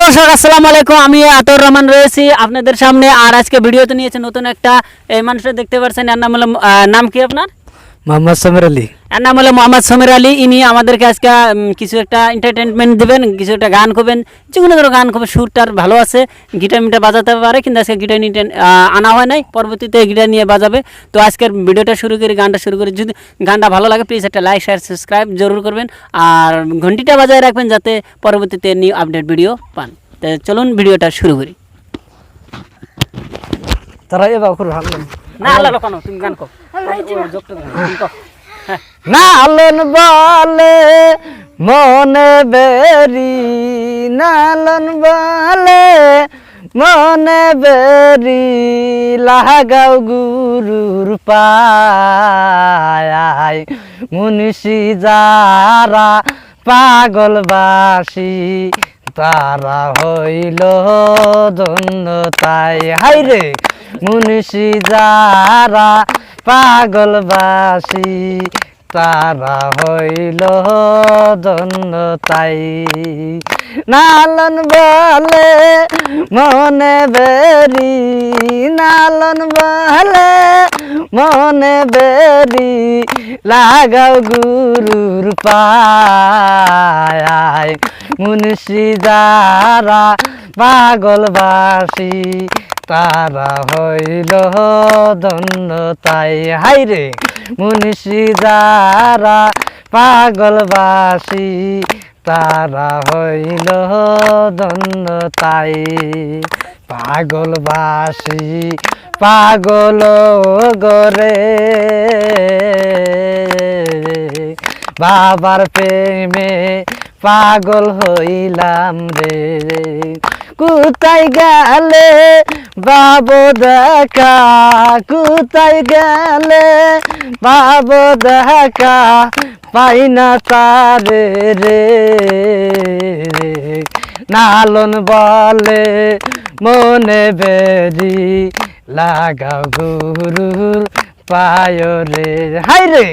দর্শক আসসালামু আলাইকুম, আমি আতর রহমান রয়েছি আপনাদের সামনে। আর আজকে ভিডিওতে নিয়েছে নতুন একটা মানুষটা দেখতে পাচ্ছেন। এর নাম হলো নাম কি আপনার? মোহাম্মদ সমীর আলী। এর নাম হলো মোহাম্মদ সমীর আলী। ইনি আমাদেরকে আজকে কিছু একটা এন্টারটেনমেন্ট দেবেন, কিছু একটা গান করবেন, যে কোনো ধরনের গান করবেন। সুরটার ভালো আছে, গিটার মিটার বাজাতে পারে, কিন্তু আজকে গিটার নিয়ে আনা হয় নাই, পরবর্তীতে গিটার নিয়ে বাজাবে। তো আজকের ভিডিওটা শুরু করি, গানটা শুরু করি। যদি গানটা ভালো লাগে প্লিজ একটা লাইক শেয়ার সাবস্ক্রাইব জরুর করবেন, আর ঘন্টিটা বাজায় রাখবেন যাতে পরবর্তীতে নিউ আপডেট ভিডিও পান। তো চলুন ভিডিওটা শুরু করি। তারা এবার খুব ভালো না আল্লাহ লোকানো, তুমি গান কও। নালন বলে মনে বেরি, নালন বলে মনে বেরি, লাগাও গুরুর পায়, মুনিষি যারা পাগলবাসী তারা হইল ধন্য তাই। হাই রে মুনিষি যারা পাগলবাসী তারা হইল ধন্য তাই। নালন বলে মনে বেরি, নালন বলে মনে বেরি, লাগাও গুরুর পায়, মুনিষি যারা পাগলবাসী তারা হইল ধন্য তাই। হাই রে মুনিষি যারা পাগলবাসী তারা হইল ধন্য তাই। পাগলবাসী পাগল গরে, বাবার প্রেমে পাগল হইলাম রে। কোথায় গেলে বাবু দেখা, কোথায় গেলে বাবু দেখা, পাই না তারে রে। নালন বলে মনে বেরি, লাগাও গুরুর পায় রে। হাই রে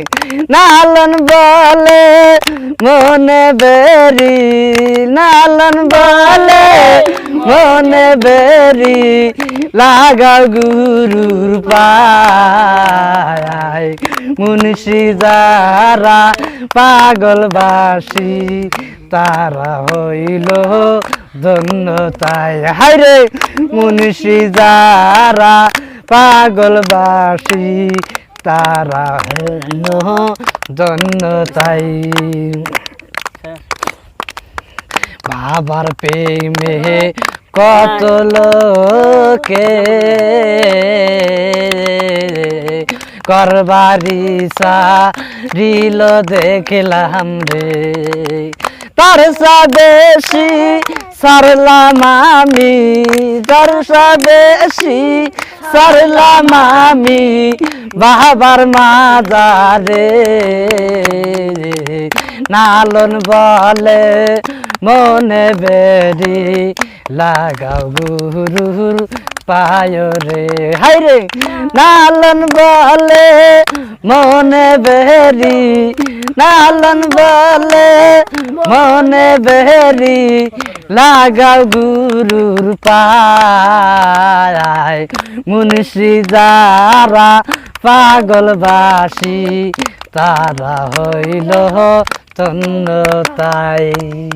নালন বলে মনে বেরি, নালন বলে মনে বেরি, লাগাও গুরুর পায়, মুনিষি যারা পাগলবাসী তারা হইল ধন্য তাই। হাই রে মুনিষি যারা পাগলবাসী তারা হইল ধন্য তাই। বাবার প্রেমে কত লোকে করবারি সারিল দেখলাম রে। তার বেশি সারলাম আমি, তার বেশি সারলাম আমি বাবার মাজারে। নালন বলে মনে বেরি, লাগাও গুরুর পায় রে। হাই রে নালন বলে মনে বেরি, নালন বলে মনে বেরি, লাগাও গুরুর পায়, মুনিষি যারা পাগলবাসী তারা হইল ধন্য তাই।